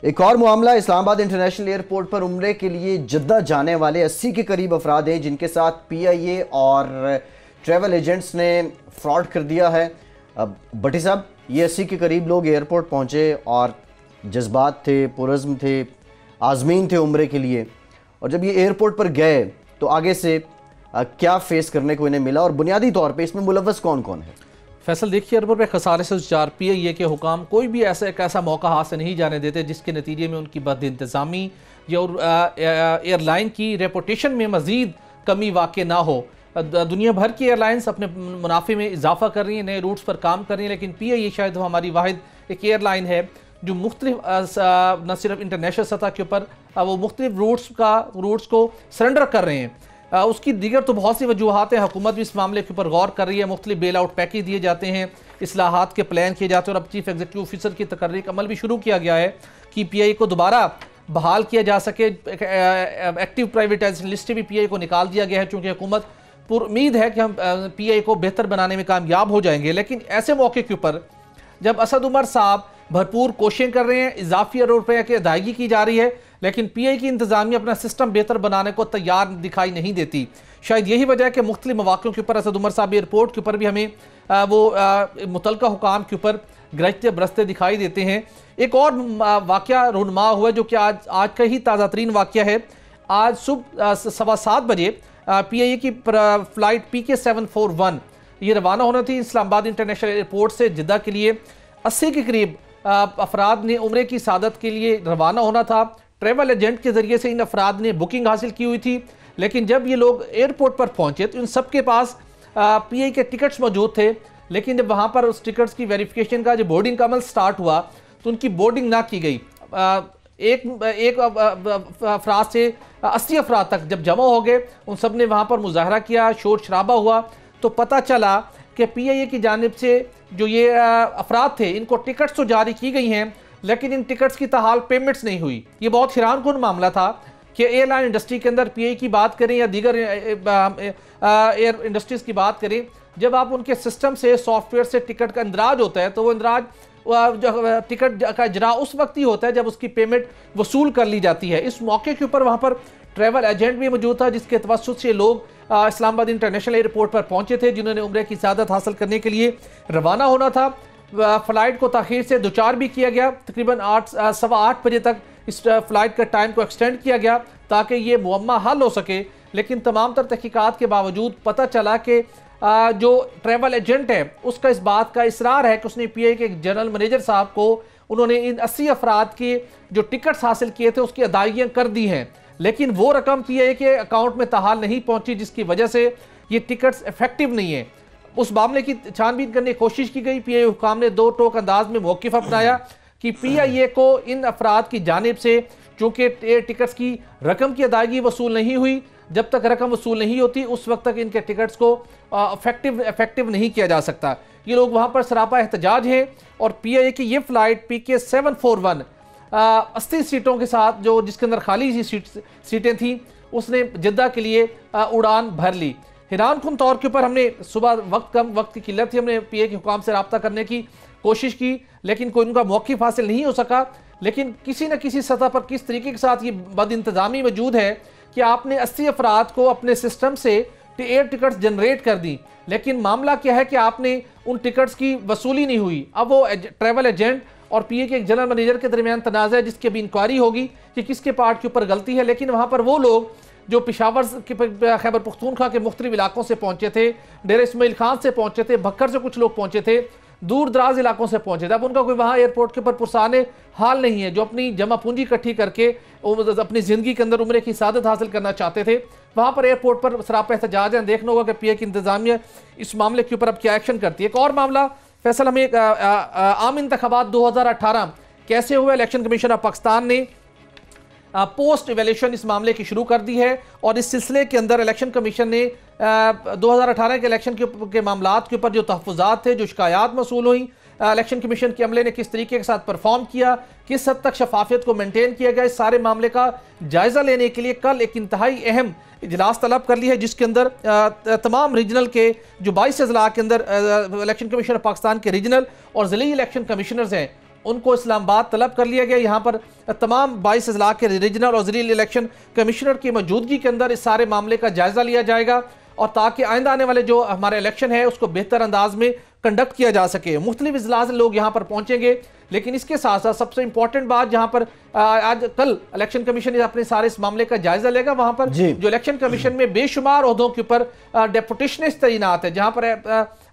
एक और मामला, इस्लामाबाद इंटरनेशनल एयरपोर्ट पर उम्रे के लिए जद्दा जाने वाले 80 के करीब अफराद हैं जिनके साथ PIA और ट्रैवल एजेंट्स ने फ्रॉड कर दिया है। अब भट्टी साहब, ये 80 के करीब लोग एयरपोर्ट पहुंचे और जज्बात थे, पुरज़्म थे, आज़मीन थे उम्रे के लिए, और जब ये एयरपोर्ट पर गए तो आगे से क्या फेस करने को इन्हें मिला और बुनियादी तौर पर इसमें मुलव्वस कौन कौन है? फैसल देखिए, एयरपोर्ट पर खसारे से 4 PIA के हुकाम कोई भी ऐसा मौका हाथ से नहीं जाने देते जिसके नतीजे में उनकी बद इंतज़ामी या एयरलाइन की रेपुटेशन में मज़ीद कमी वाक़ ना हो। दुनिया भर की एयरलाइंस अपने मुनाफे में इजाफा कर रही हैं, नए रूट्स पर काम कर रही हैं, लेकिन PIA शायद वो हमारी वाहिद एक एयरलाइन है जो मुख्तलिफ न सिर्फ इंटरनेशनल सतह के ऊपर वो मुख्तलिफ रूट्स को सरेंडर कर रहे हैं। उसकी दीगर तो बहुत सी वजूहात हैं। हुकूमत भी इस मामले के ऊपर गौर कर रही है, मुख्तलिफ बेल आउट पैकेज दिए जाते हैं, इस्लाहात के प्लान किए जाते हैं, और अब चीफ एग्जीक्यूटिव ऑफिसर की तकर्री का अमल भी शुरू किया गया है कि PI को दोबारा बहाल किया जा सके। एक्टिव प्राइवेटाइजेशन लिस्ट से भी PI को निकाल दिया गया है, चूँकि हुकूमत उम्मीद है कि हम PI को बेहतर बनाने में कामयाब हो जाएंगे। लेकिन ऐसे मौके के ऊपर जब असद उमर साहब भरपूर कोशिशें कर रहे हैं, इजाफी अरब रुपये की अदायगी की जा रही है, लेकिन PI की इंतजामिया अपना सिस्टम बेहतर बनाने को तैयार दिखाई नहीं देती। शायद यही वजह है कि मुख्तलिफ मौक़ों के ऊपर असद उमर साहब एयरपोर्ट के ऊपर भी हमें मुतलका हुकाम के ऊपर गरजते बरसते दिखाई देते हैं। एक और वाक़या रूनमा हुआ जो कि आज का ही ताज़ा तरीन वाक़या है। आज सुबह 7:15 बजे PIA की फ़्लाइट PK741 ये रवाना होना थी इस्लामाबाद इंटरनेशनल एयरपोर्ट से जिद्दा के लिए। 80 के करीब अफराद ने उम्रे की सादत के लिए रवाना होना था। ट्रैवल एजेंट के ज़रिए से इन अफराद ने बुकिंग हासिल की हुई थी, लेकिन जब ये लोग एयरपोर्ट पर पहुँचे तो इन सब के पास PI के टिकट्स मौजूद थे, लेकिन जब वहाँ पर उस टिकट्स की वेरिफिकेशन का जो बोर्डिंग का अमल स्टार्ट हुआ तो उनकी बोर्डिंग ना की गई। एक अफराद से 80 अफराद तक जब जमा हो गए, उन सब ने वहाँ पर मुजाहरा किया, शोर शराबा हुआ, तो पता चला कि PIA की जानिब से जो ये अफराद थे इनको टिकट्स तो जारी की गई हैं, लेकिन इन टिकट्स की ताहाल पेमेंट्स नहीं हुई। ये बहुत हैरानकुन मामला था कि एयरलाइन इंडस्ट्री के अंदर PI की बात करें या दीगर एयर इंडस्ट्रीज़ की बात करें, जब आप उनके सिस्टम से सॉफ्टवेयर से टिकट का इंदराज होता है तो वो इंदराज टिकट का इजरा उस वक्त ही होता है जब उसकी पेमेंट वसूल कर ली जाती है। इस मौके के ऊपर वहाँ पर ट्रैवल एजेंट भी मौजूद था, जिसके तवस्सुत से लोग इस्लामाबाद इंटरनेशनल एयरपोर्ट पर पहुँचे थे, जिन्होंने उम्रे की सादत हासिल करने के लिए रवाना होना था। फ़्लाइट को ताख़ीर से दोचार भी किया गया, तकरीबन 8:15 बजे तक इस फ़्लाइट का टाइम को एक्सटेंड किया गया ताकि ये मुअम्मा हल हो सके। लेकिन तमाम तर तहकीकात के बावजूद पता चला कि जो ट्रैवल एजेंट है उसका इस बात का इसरार है कि उसने PI के जनरल मैनेजर साहब को उन्होंने इन 80 अफराद के जो टिकट्स हासिल किए थे उसकी अदायगियाँ कर दी हैं, लेकिन वो रकम PI के अकाउंट में ताहाल नहीं पहुंची, जिसकी वजह से ये टिकट्स इफेक्टिव नहीं है। उस मामले की छानबीन करने की कोशिश की गई। PI हुकाम ने दो टोक अंदाज में मौक़िफ़ अपनाया कि PIA को इन अफराद की जानिब से चूँकि टिकट्स की रकम की अदायगी वसूल नहीं हुई, जब तक रकम वसूल नहीं होती उस वक्त तक इनके टिकट्स को इफेक्टिव नहीं किया जा सकता। ये लोग वहाँ पर सरापा एहतजाज हैं और PIA की ये फ़्लाइट PK741 80 सीटों के साथ जो जिसके अंदर खाली सीटें थी उसने जिद्दा के लिए उड़ान भर ली। हैरानकुन तौर के ऊपर हमने सुबह वक्त की किल्लत थी, हमने PI के हुकाम से रब्ता करने की कोशिश की, लेकिन कोई उनका मौक़िफ़ हासिल नहीं हो सका। लेकिन किसी न किसी सतह पर किस तरीके के साथ ये बदइंतज़ामी मौजूद है कि आपने 80 अफराद को अपने सिस्टम से एयर टिकट्स जनरेट कर दी, लेकिन मामला क्या है कि आपने उन टिकट्स की वसूली नहीं हुई। अब वो ट्रैवल एजेंट और PI के एक जनरल मैनेजर के दरमियान तनाज़ा है, जिसकी भी इंक्वायरी होगी कि किसके पार्ट के ऊपर गलती है। लेकिन वहाँ पर वो लोग जो पेशावर के खैबर पख्तूनख्वा के मुख्तलिफ इलाकों से पहुँचे थे, डेरा इस्माइल खान से पहुँचे थे, भक्कर से कुछ लोग पहुँचे थे, दूर दराज इलाकों से पहुँचे थे। अब उनका कोई वहाँ एयरपोर्ट के ऊपर पुरसाने हाल नहीं है, जो अपनी जमा पूंजी इकट्ठी करके अपनी ज़िंदगी के अंदर उम्रे की सादत हासिल करना चाहते थे, वहाँ पर एयरपोर्ट पर सरापा एहतजाज है। देखना होगा कि PI की इंतज़ामिया इस मामले के ऊपर अब क्या एक्शन करती है। एक और मामला फैसल, हमें आम इंतखाबात 2018 कैसे हुए, इलेक्शन कमीशन ऑफ पाकिस्तान ने पोस्ट इवेल्यूशन इस मामले की शुरू कर दी है और इस सिलसिले के अंदर इलेक्शन कमीशन ने 2018 के इलेक्शन के मामलात के ऊपर जो तहफ़्फ़ुज़ात थे, जो शिकायत मसूल हुई, इलेक्शन कमीशन के अमले ने किस तरीके के साथ परफॉर्म किया, किस हद तक शफाफियत को मेंटेन किया गया, इस सारे मामले का जायज़ा लेने के लिए कल एक इंतहाई अहम इजलास तलब कर ली है, जिसके अंदर तमाम रीजनल के जो 22 अजला के अंदर इलेक्शन कमीशन ऑफ पाकिस्तान के रीजनल और ज़िली इलेक्शन कमिश्नर्स हैं उनको इस्लामाबाद तलब कर लिया गया। यहाँ पर तमाम 22 अजला के रीजनल और ज़िली इलेक्शन कमिश्नर की मौजूदगी के अंदर इस सारे मामले का जायज़ा लिया जाएगा और ताकि आइंदा आने वाले जो हमारे इलेक्शन है उसको बेहतर अंदाज में कंडक्ट किया जा सके। मुख्तलिफ इजलास लोग यहाँ पर पहुँचेंगे, लेकिन इसके साथ साथ सबसे इंपॉर्टेंट बात जहाँ पर कल इलेक्शन कमीशन अपने सारे इस मामले का जायजा लेगा, वहाँ पर जो इलेक्शन कमीशन में बेशुमार ओहदों के ऊपर डेपुटेशनिस्ट तैनात है, जहाँ पर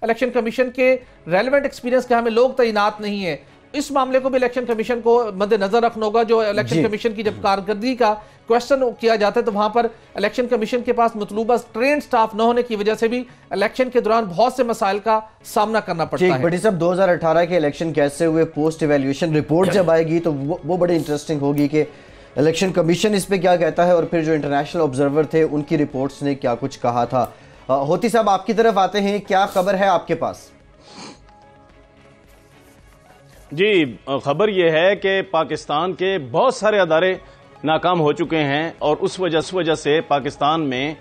इलेक्शन कमीशन के रेलिवेंट एक्सपीरियंस के हमें लोग तैनात नहीं है, इस मामले को भी इलेक्शन कमीशन को मद्देनजर रखना होगा। जो इलेक्शन कमीशन की जब कारकर्दगी का क्वेश्चन किया जाता है तो वहां पर इलेक्शन कमीशन के पास मतलूबा ट्रेंड स्टाफ न होने की वजह से भी इलेक्शन के दौरान बहुत से मसाइल का सामना करना पड़ता है। बड़ी साहब 2018 के इलेक्शन कैसे हुए, पोस्ट इवैल्यूएशन रिपोर्ट जब आएगी तो वो बड़ी इंटरेस्टिंग होगी कि इलेक्शन कमीशन इस पे क्या कहता है और फिर जो इंटरनेशनल ऑब्जर्वर थे उनकी रिपोर्ट्स ने क्या कुछ कहा था। होती साहब आपकी तरफ आते हैं, क्या खबर है आपके पास? जी, खबर यह है कि पाकिस्तान के बहुत सारे अदारे नाकाम हो चुके हैं और उस वजह से पाकिस्तान में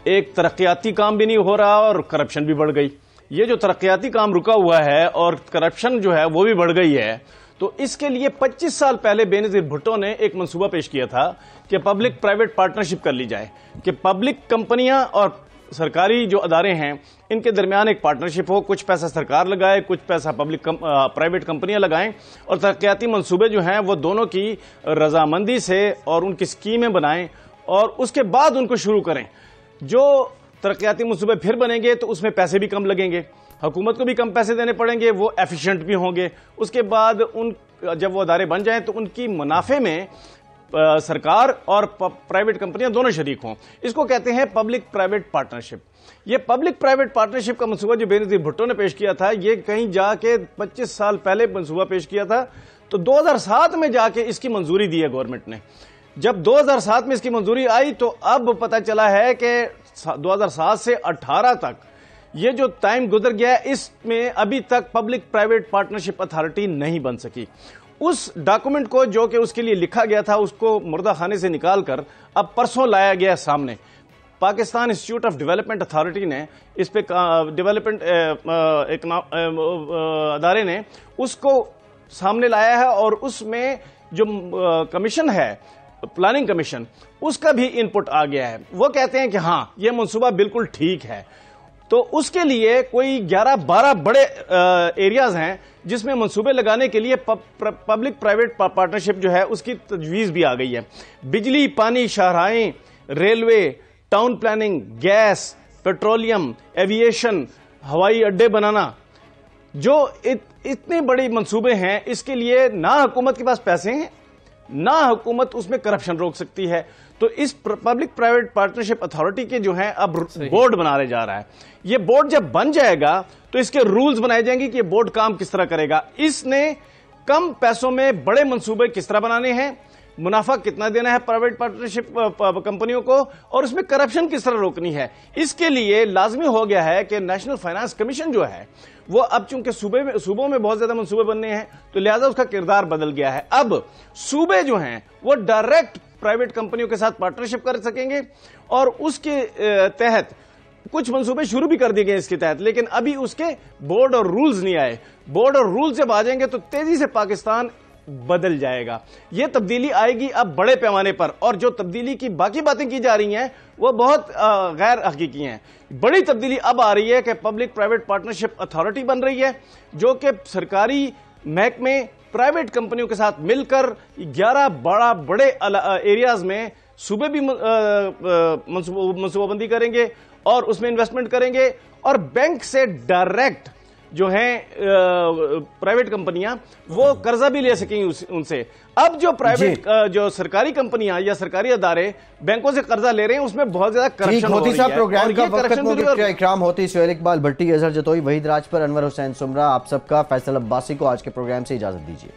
एक तरक्याती काम भी नहीं हो रहा और करप्शन भी बढ़ गई। ये जो तरक्याती काम रुका हुआ है और करप्शन जो है वो भी बढ़ गई है, तो इसके लिए 25 साल पहले बेनजीर भुट्टो ने एक मंसूबा पेश किया था कि पब्लिक प्राइवेट पार्टनरशिप कर ली जाए, कि पब्लिक कंपनियां और सरकारी जो अदारे हैं इनके दरमियान एक पार्टनरशिप हो, कुछ पैसा सरकार लगाए, कुछ पैसा प्राइवेट कंपनियां लगाएं और तरक्याती मंसूबे जो हैं वो दोनों की रजामंदी से और उनकी स्कीमें बनाएं और उसके बाद उनको शुरू करें। जो तरक्याती मंसूबे फिर बनेंगे तो उसमें पैसे भी कम लगेंगे, हुकूमत को भी कम पैसे देने पड़ेंगे, वो एफिशिएंट भी होंगे। उसके बाद जब वो अदारे बन जाएं तो उनकी मुनाफे में सरकार और प्राइवेट कंपनियां दोनों शरीक हों। इसको कहते हैं पब्लिक प्राइवेट पार्टनरशिप। ये पब्लिक प्राइवेट पार्टनरशिप का मंसूबा जो बेनजीर भुट्टो ने पेश किया था, ये कहीं जाके 25 साल पहले मंसूबा पेश किया था, तो 2007 में जाके इसकी मंजूरी दी है गवर्नमेंट ने। जब 2007 में इसकी मंजूरी आई तो अब पता चला है कि 2007 से 18 तक ये जो टाइम गुजर गया इसमें अभी तक पब्लिक प्राइवेट पार्टनरशिप अथॉरिटी नहीं बन सकी। उस डॉक्यूमेंट को जो कि उसके लिए लिखा गया था उसको मुर्दा खाने से निकालकर अब परसों लाया गया सामने। Pakistan institute of development authority ने इस पे डेवलपमेंट अदारे ने उसको सामने लाया है और उसमें जो कमीशन है प्लानिंग कमीशन उसका भी इनपुट आ गया है। वो कहते हैं कि हाँ ये मंसूबा बिल्कुल ठीक है। तो उसके लिए कोई 11-12 बड़े एरियाज हैं जिसमें मंसूबे लगाने के लिए पब्लिक प्राइवेट पार्टनरशिप जो है उसकी तजवीज़ भी आ गई है। बिजली, पानी, शाहराहें, railway, town planning, gas, petroleum, aviation, हवाई अड्डे बनाना, जो इतने बड़े मंसूबे हैं, इसके लिए ना हुकूमत के पास पैसे हैं ना हुकूमत उसमें करप्शन रोक सकती है। तो इस पब्लिक प्राइवेट पार्टनरशिप अथॉरिटी के जो है अब बोर्ड बनाने जा रहा है। ये बोर्ड जब बन जाएगा तो इसके रूल्स बनाए जाएंगे कि ये बोर्ड काम किस तरह करेगा, इसने कम पैसों में बड़े मंसूबे किस तरह बनाने हैं, मुनाफा कितना देना है प्राइवेट पार्टनरशिप कंपनियों को और उसमें करप्शन किस तरह रोकनी है। इसके लिए लाजमी हो गया है कि नेशनल फाइनेंस कमीशन जो है वो अब चूंकि सूबों में बहुत ज्यादा मंसूबे बनने हैं तो लिहाजा उसका किरदार बदल गया है। अब सूबे जो हैं वो डायरेक्ट प्राइवेट कंपनियों के साथ पार्टनरशिप कर सकेंगे और उसके तहत कुछ मंसूबे शुरू भी कर दिए गए इसके तहत, लेकिन अभी उसके बोर्ड और रूल्स नहीं आए। बोर्ड और रूल्स जब आ जाएंगे तो तेजी से पाकिस्तान बदल जाएगा। यह तब्दीली आएगी अब बड़े पैमाने पर और जो तब्दीली की बाकी बातें की जा रही हैं वो बहुत गैर हकीकी हैं। बड़ी तब्दीली अब आ रही है कि पब्लिक प्राइवेट पार्टनरशिप अथॉरिटी बन रही है जो कि सरकारी महकमे प्राइवेट कंपनियों के साथ मिलकर 11 बड़े एरियाज में सूबे भी मंसूबाबंदी करेंगे और उसमें इन्वेस्टमेंट करेंगे और बैंक से डायरेक्ट जो हैं प्राइवेट कंपनियां वो कर्जा भी ले सकेंगी उनसे। अब जो प्राइवेट जो सरकारी कंपनियां या सरकारी अदारे बैंकों से कर्जा ले रहे हैं उसमें बहुत ज्यादा करप्शन हो रही है। प्रोग्राम का वक्त खत्म हो गया। इकराम होती, सुहेल इकबाल भट्टी, अजहर जतोई, वहीद राजपर, अनवर हुसैन सुमरा, आप सबका फैसल अब्बासी को आज के प्रोग्राम से इजाजत दीजिए।